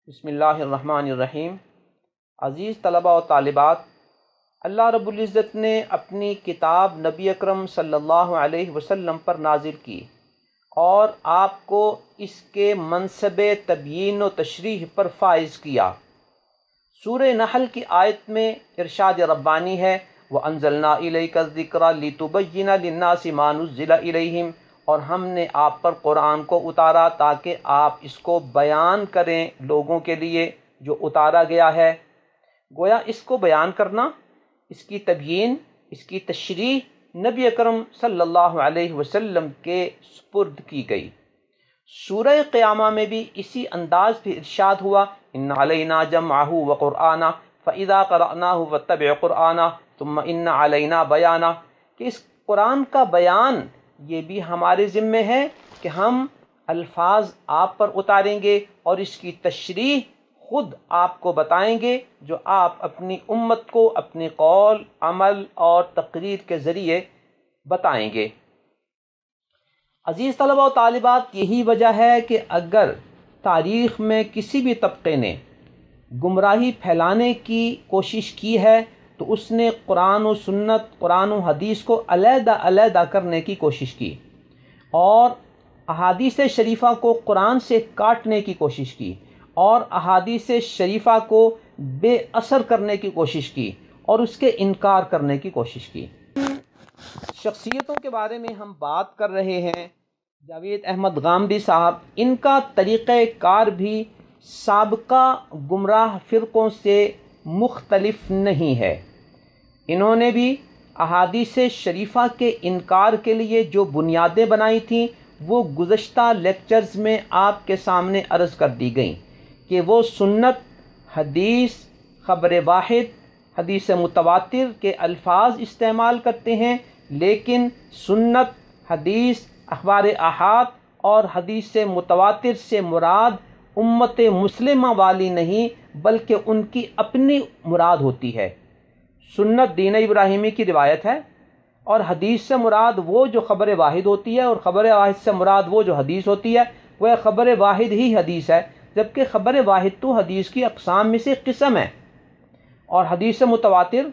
بسم اللہ الرحمن الرحیم۔ عزیز طلباء و طالبات، اللہ رب العزت نے اپنی کتاب نبی اکرم صلی اللہ علیہ وسلم پر نازل کی اور آپ کو اس کے منصب تبیین و تشریح پر فائز کیا۔ سورہ نحل کی آیت میں ارشاد ربانی ہے وَأَنزَلْنَا إِلَيْكَ الذِّكْرَ لِتُبَيِّنَ لِلنَّاسِ مَا نُزِّلَ إِلَيْهِمْ، اور ہم نے آپ پر قرآن کو اتارا تاکہ آپ اس کو بیان کریں لوگوں کے لیے جو اتارا گیا ہے۔ گویا اس کو بیان کرنا، اس کی تبیین، اس کی تشریح نبی اکرم صلی اللہ علیہ وسلم کے سپرد کی گئی۔ سورہ قیامہ میں بھی اسی انداز پہ ارشاد ہوا ان علینا جمعہ وقرآنہ فاذا قرأناہ فاتبع قرآنہ ثم ان علینا بیانہ، کہ اس قرآن کا بیان یہ بھی ہمارے ذمے ہے کہ ہم الفاظ آپ پر اتاریں گے اور اس کی تشریح خود آپ کو بتائیں گے جو آپ اپنی امت کو اپنے قول، عمل اور تقریر کے ذریعے بتائیں گے۔ عزیز طلباء و طالبات، یہی وجہ ہے کہ اگر تاریخ میں کسی بھی طبقے نے گمراہی پھیلانے کی کوشش کی ہے تو اس نے قرآن و سنت، قرآن و حدیث کو علیحدہ علیحدہ کرنے کی کوشش کی اور احادیث شریفہ کو قرآن سے کاٹنے کی کوشش کی اور احادیث شریفہ کو بے اثر کرنے کی کوشش کی اور اس کے انکار کرنے کی کوشش کی۔ شخصیتوں کے بارے میں ہم بات کر رہے ہیں، جاوید احمد غامدی صاحب، ان کا طریقہ کار بھی سابقہ گمراہ فرقوں سے مختلف نہیں ہے۔ انہوں نے بھی احادیث شریفہ کے انکار کے لیے جو بنیادیں بنائی تھیں وہ گزشتہ لیکچرز میں آپ کے سامنے عرض کر دی گئیں کہ وہ سنت، حدیث، خبر واحد، حدیث متواتر کے الفاظ استعمال کرتے ہیں، لیکن سنت، حدیث، اخبار احاد اور حدیث متواتر سے مراد امت مسلمہ والی نہیں بلکہ ان کی اپنی مراد ہوتی ہے۔ سنت دین ابراہیمی کی روایت ہے اور حدیث سے مراد وہ جو خبر واحد ہوتی ہے اور خبر واحد سے مراد وہ جو حدیث ہوتی ہے، وہ خبر واحد ہی حدیث ہے، جبکہ خبر واحد تو حدیث کی اقسام میں سے قسم ہے۔ اور حدیث متواتر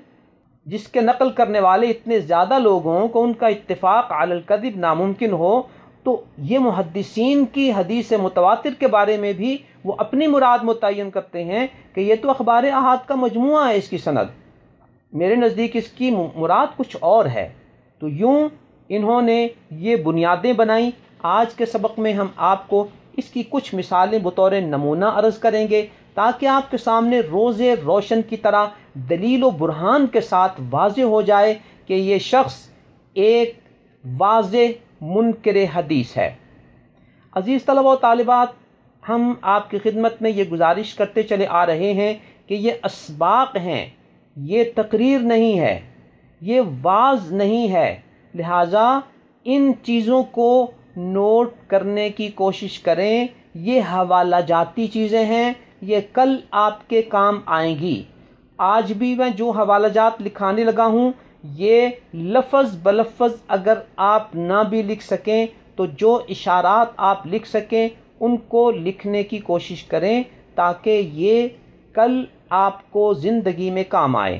جس کے نقل کرنے والے اتنے زیادہ لوگ ہوں کہ ان کا اتفاق علی الکذب ناممکن ہو، تو یہ محدثین کی حدیث متواتر کے بارے میں بھی وہ اپنی مراد متعین کرتے ہیں کہ یہ تو اخبار احاد کا مجموعہ ہے، اس کی سند، میرے نزدیک اس کی مراد کچھ اور ہے۔ تو یوں انہوں نے یہ بنیادیں بنائیں۔ آج کے سبق میں ہم آپ کو اس کی کچھ مثالیں بطور نمونہ عرض کریں گے تاکہ آپ کے سامنے روز روشن کی طرح دلیل و برہان کے ساتھ واضح ہو جائے کہ یہ شخص ایک واضح منکر حدیث ہے۔ عزیز طلباء و طالبات، ہم آپ کی خدمت میں یہ گزارش کرتے چلے آ رہے ہیں کہ یہ اسباق ہیں، یہ تقریر نہیں ہے، یہ وعظ نہیں ہے، لہٰذا ان چیزوں کو نوٹ کرنے کی کوشش کریں۔ یہ حوالہ جاتی چیزیں ہیں، یہ کل آپ کے کام آئیں گی۔ آج بھی میں جو حوالہ جات لکھانے لگا ہوں، یہ لفظ بلفظ اگر آپ نہ بھی لکھ سکیں تو جو اشارات آپ لکھ سکیں ان کو لکھنے کی کوشش کریں تاکہ یہ کل آپ کو زندگی میں کام آئے۔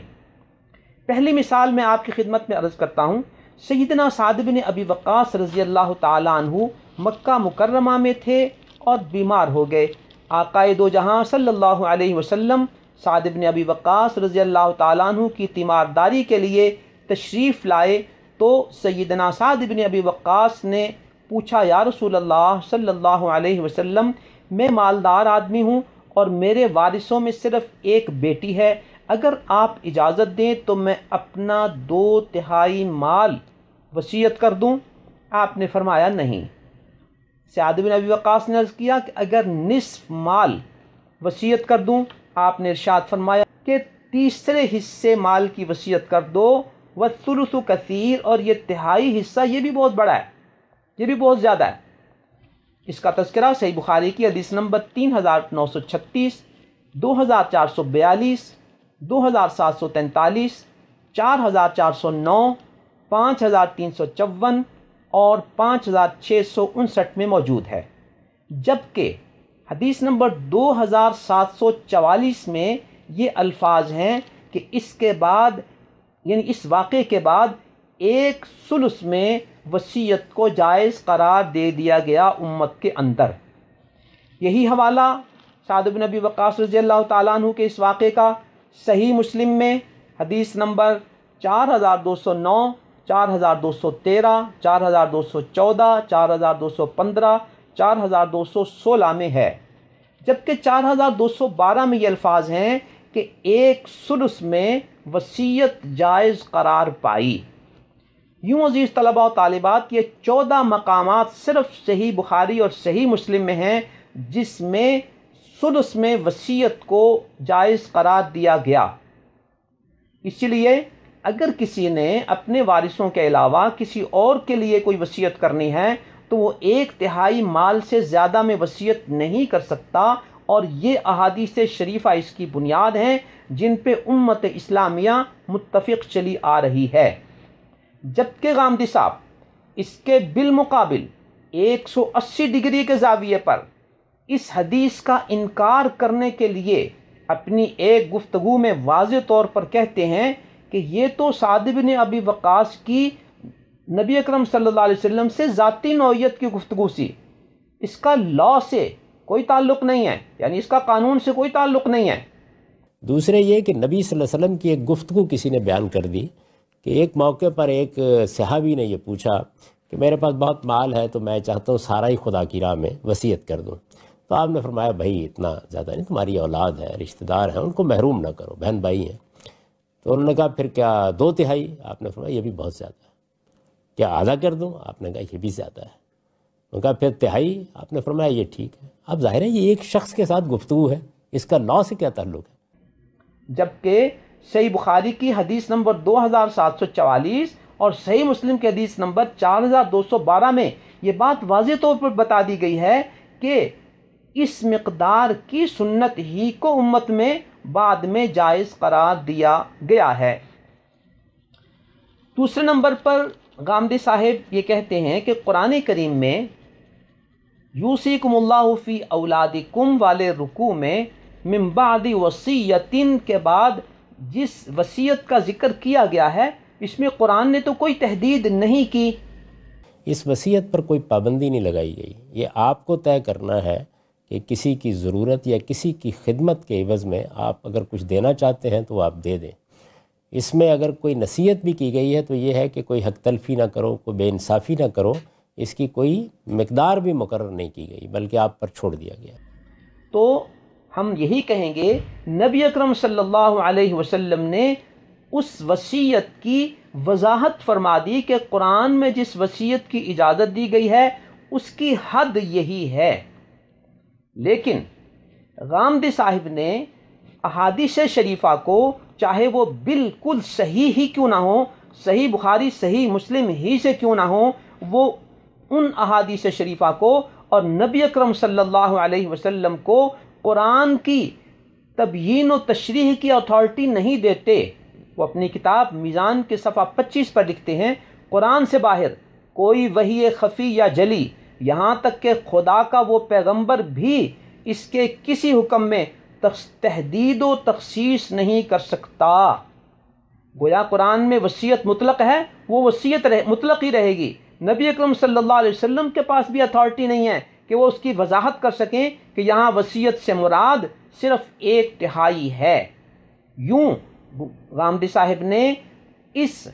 پہلی مثال میں آپ کی خدمت میں عرض کرتا ہوں۔ سیدنا سعد بن ابی وقاص رضی اللہ تعالیٰ عنہ مکہ مکرمہ میں تھے اور بیمار ہو گئے۔ آقا دو جہاں صلی اللہ علیہ وسلم سعد بن ابی وقاص رضی اللہ تعالیٰ عنہ کی تیمارداری کے لیے تشریف لائے تو سیدنا سعد بن ابی وقاص نے پوچھا یا رسول اللہ صلی اللہ علیہ وسلم، میں مالدار آدمی ہوں اور میرے وارثوں میں صرف ایک بیٹی ہے، اگر آپ اجازت دیں تو میں اپنا 2/3 مال وصیت کر دوں؟ آپ نے فرمایا نہیں۔ سعد بن ابی وقاص نے عرض کیا کہ اگر نصف مال وصیت کر دوں؟ آپ نے ارشاد فرمایا کہ 1/3 حصے مال کی وصیت کر دو، والثلث کثیر، اور یہ 1/3 حصہ یہ بھی بہت بڑا ہے، یہ بھی بہت زیادہ ہے۔ اس کا تذکرہ صحیح بخاری کی حدیث نمبر 3936، 2442، 2743، 4409، 5354 اور 5659 میں موجود ہے۔ جبکہ حدیث نمبر 2744 میں یہ الفاظ ہیں کہ اس کے بعد یعنی اس واقعے کے بعد 1/3 میں وصیت کو جائز قرار دے دیا گیا امت کے اندر۔ یہی حوالہ سعد بن ابی وقاص رضی اللہ تعالیٰ عنہ کے اس واقعے کا صحیح مسلم میں حدیث نمبر 4209، 4213، 4214، 4215، 4216 میں ہے، جبکہ 4212 میں یہ الفاظ ہیں کہ 1/3 میں وصیت جائز قرار پائی۔ یوں عزیز طلباء و طالبات، یہ 14 مقامات صرف صحیح بخاری اور صحیح مسلم میں ہیں جس میں ثلث میں وصیت کو جائز قرار دیا گیا۔ اسی لیے اگر کسی نے اپنے وارثوں کے علاوہ کسی اور کے لیے کوئی وصیت کرنی ہے تو وہ 1/3 مال سے زیادہ میں وصیت نہیں کر سکتا، اور یہ احادیث شریفہ اس کی بنیاد ہیں جن پہ امت اسلامیہ متفق چلی آ رہی ہے۔ جبکہ غامدی صاحب اس کے بالمقابل 180 ڈگری کے زاویے پر اس حدیث کا انکار کرنے کے لیے اپنی ایک گفتگو میں واضح طور پر کہتے ہیں کہ یہ تو سعد بن ابی وقاص کی نبی اکرم صلی اللہ علیہ وسلم سے ذاتی نوعیت کی گفتگو سی، اس کا لا سے کوئی تعلق نہیں ہے، یعنی اس کا قانون سے کوئی تعلق نہیں ہے۔ دوسرے یہ کہ نبی صلی اللہ علیہ وسلم کی ایک گفتگو کسی نے بیان کر دی کہ ایک موقع پر ایک صحابی نے یہ پوچھا کہ میرے پاس بہت مال ہے تو میں چاہتا ہوں سارا ہی خدا کی راہ میں وصیت کر دوں، تو آپ نے فرمایا بھائی اتنا زیادہ نہیں، تمہاری اولاد ہے، رشتہ دار ہیں، ان کو محروم نہ کرو، بہن بھائی ہیں۔ تو انہوں نے کہا پھر کیا 2/3؟ آپ نے فرمایا یہ بھی بہت زیادہ ہے۔ کیا آدھا کر دوں؟ آپ نے کہا یہ بھی زیادہ ہے۔ انہوں نے کہا پھر 1/3؟ آپ نے فرمایا یہ ٹھیک ہے۔ اب ظاہر ہے یہ ایک شخص کے ساتھ گفتگو ہے، اس کا لا سے کیا تعلق ہے؟ جبکہ صحیح بخاری کی حدیث نمبر 2744 اور صحیح مسلم کی حدیث نمبر 4212 میں یہ بات واضح طور پر بتا دی گئی ہے کہ اس مقدار کی سنت ہی کو امت میں بعد میں جائز قرار دیا گیا ہے۔ دوسرے نمبر پر غامدی صاحب یہ کہتے ہیں کہ قرآن کریم میں یوصیکم اللہ فی اولادکم والے رکوع میں من بعد وصیت کے بعد جس وصیت کا ذکر کیا گیا ہے اس میں قرآن نے تو کوئی تحدید نہیں کی۔ اس وصیت پر کوئی پابندی نہیں لگائی گئی، یہ آپ کو طے کرنا ہے کہ کسی کی ضرورت یا کسی کی خدمت کے عوض میں آپ اگر کچھ دینا چاہتے ہیں تو وہ آپ دے دیں۔ اس میں اگر کوئی نصیحت بھی کی گئی ہے تو یہ ہے کہ کوئی حق تلفی نہ کرو، کوئی بے انصافی نہ کرو، اس کی کوئی مقدار بھی مقرر نہیں کی گئی بلکہ آپ پر چھوڑ دیا گیا۔ تو ہم یہی کہیں گے نبی اکرم صلی اللہ علیہ وسلم نے اس وصیت کی وضاحت فرما دی کہ قرآن میں جس وصیت کی اجازت دی گئی ہے اس کی حد یہی ہے، لیکن غامدی صاحب نے احادیث شریفہ کو چاہے وہ بالکل صحیح ہی کیوں نہ ہو، صحیح بخاری صحیح مسلم ہی سے کیوں نہ ہو، وہ ان احادیث شریفہ کو اور نبی اکرم صلی اللہ علیہ وسلم کو قرآن کی تبیین و تشریح کی اتھارٹی نہیں دیتے۔ وہ اپنی کتاب میزان کے صفحہ 25 پر لکھتے ہیں قرآن سے باہر کوئی وحی خفی یا جلی، یہاں تک کہ خدا کا وہ پیغمبر بھی اس کے کسی حکم میں تحدید و تخصیص نہیں کر سکتا۔ گویا قرآن میں وصیت مطلق ہے، وہ وصیت مطلق ہی رہے گی۔ نبی اکرم صلی اللہ علیہ وسلم کے پاس بھی اتھارٹی نہیں ہے کہ وہ اس کی وضاحت کر سکیں کہ یہاں وصیت سے مراد صرف 1/3 ہے۔ یوں غامدی صاحب نے اس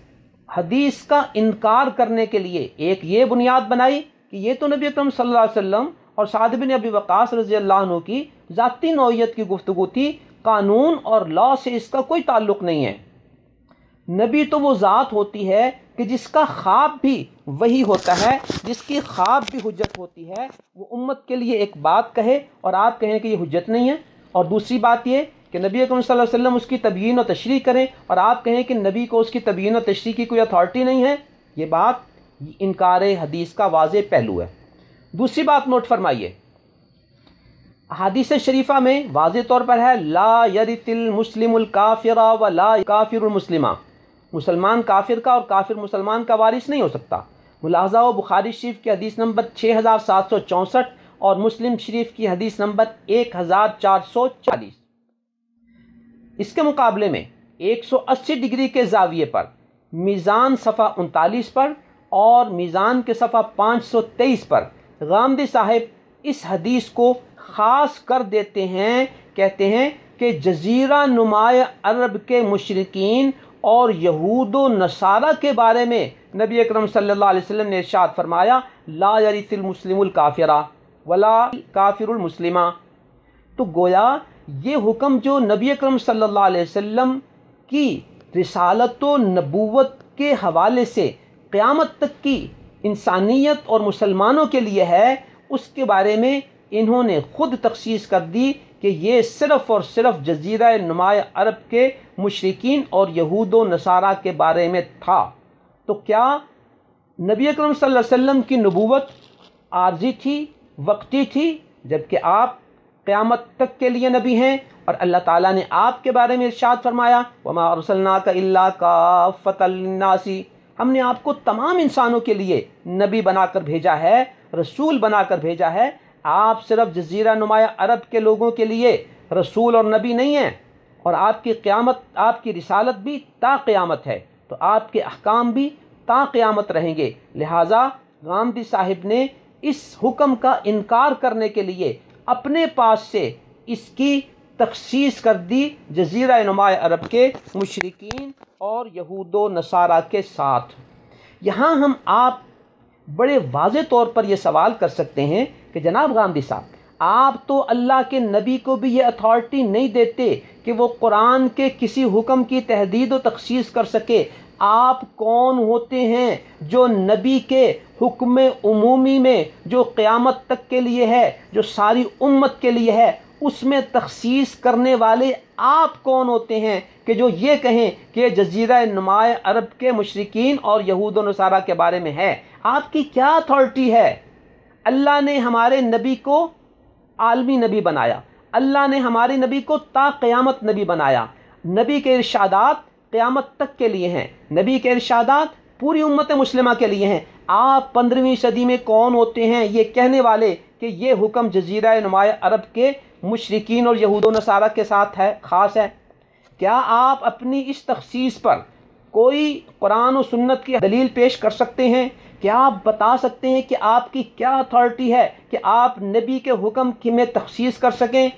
حدیث کا انکار کرنے کے لیے ایک یہ بنیاد بنائی کہ یہ تو نبی اکرم صلی اللہ علیہ وسلم اور سعد بن ابی وقاص رضی اللہ عنہ کی ذاتی نوعیت کی گفتگو تھی، قانون اور لا سے اس کا کوئی تعلق نہیں ہے۔ نبی تو وہ ذات ہوتی ہے کہ جس کا خواب بھی وہی ہوتا ہے، جس کی خواب بھی حجت ہوتی ہے، وہ امت کے لیے ایک بات کہے اور آپ کہیں کہ یہ حجت نہیں ہے، اور دوسری بات یہ کہ نبی اکرم صلی اللہ علیہ وسلم اس کی تبیین و تشریح کریں اور آپ کہیں کہ نبی کو اس کی تبیین و تشریح کی کوئی اتھارٹی نہیں ہے، یہ بات انکار حدیث کا واضح پہلو ہے۔ دوسری بات نوٹ فرمائیے، حدیث شریفہ میں واضح طور پر ہے لا یرث المسلم الکافر ولا کافر المسلمہ، مسلمان کافر کا اور کافر مسلمان کا وارث نہیں ہو سکتا۔ ملاحظہ ہو بخاری شریف کی حدیث نمبر 6764 اور مسلم شریف کی حدیث نمبر 1440۔ اس کے مقابلے میں 180 ڈگری کے زاویے پر میزان صفحہ 39 پر اور میزان کے صفحہ 523 پر غامدی صاحب اس حدیث کو خاص کر دیتے ہیں، کہتے ہیں کہ جزیرہ نمایاں عرب کے مشرکین اور یہود و نصارہ کے بارے میں نبی اکرم صلی اللہ علیہ وسلم نے ارشاد فرمایا لا یرث المسلم الکافرہ ولا کافر المسلمہ۔ تو گویا یہ حکم جو نبی اکرم صلی اللہ علیہ وسلم کی رسالت و نبوت کے حوالے سے قیامت تک کی انسانیت اور مسلمانوں کے لیے ہے، اس کے بارے میں انہوں نے خود تخصیص کر دی کہ یہ صرف اور صرف جزیرہ نمایاں عرب کے مشرکین اور یہود و نصارہ کے بارے میں تھا۔ تو کیا نبی اکرم صلی اللہ علیہ وسلم کی نبوت عارضی تھی، وقتی تھی، جبکہ آپ قیامت تک کے لیے نبی ہیں؟ اور اللہ تعالیٰ نے آپ کے بارے میں ارشاد فرمایا وَمَا أَرْسَلْنَاكَ إِلَّا كَافَّةً لِلنَّاسِ، ہم نے آپ کو تمام انسانوں کے لیے نبی بنا کر بھیجا ہے، رسول بنا کر بھیجا ہے۔ آپ صرف جزیرہ نمایاں عرب کے لوگوں کے لیے رسول اور نبی نہیں ہیں، اور آپ کی قیامت، آپ کی رسالت بھی تا قیامت ہے، تو آپ کے احکام بھی تا قیامت رہیں گے۔ لہٰذا غامدی صاحب نے اس حکم کا انکار کرنے کے لیے اپنے پاس سے اس کی تخصیص کر دی جزیرہ نمایاں عرب کے مشرکین اور یہود و نصارہ کے ساتھ۔ یہاں ہم آپ بڑے واضح طور پر یہ سوال کر سکتے ہیں کہ جناب غامدی صاحب، آپ تو اللہ کے نبی کو بھی یہ اتھارٹی نہیں دیتے کہ وہ قرآن کے کسی حکم کی تحدید و تخصیص کر سکے۔ آپ کون ہوتے ہیں جو نبی کے حکم عمومی میں جو قیامت تک کے لیے ہے، جو ساری امت کے لیے ہے، اس میں تخصیص کرنے والے آپ کون ہوتے ہیں کہ جو یہ کہیں کہ جزیرہ نمایاں عرب کے مشرکین اور یہود و نصارہ کے بارے میں ہے؟ آپ کی کیا اتھارٹی ہے؟ اللہ نے ہمارے نبی کو عالمی نبی بنایا، اللہ نے ہمارے نبی کو تا قیامت نبی بنایا۔ نبی کے ارشادات قیامت تک کے لیے ہیں، نبی کے ارشادات پوری امت مسلمہ کے لیے ہیں۔ آپ 15ویں صدی میں کون ہوتے ہیں یہ کہنے والے کہ یہ حکم جزیرہ نمایاں عرب کے مشرکین اور یہود و نصارہ کے ساتھ ہے، خاص ہے؟ کیا آپ اپنی اس تخصیص پر کوئی قرآن و سنت کی دلیل پیش کر سکتے ہیں؟ کیا آپ بتا سکتے ہیں کہ آپ کی کیا اتھارٹی ہے کہ آپ نبی کے حکم کی میں تخصیص کر سکیں؟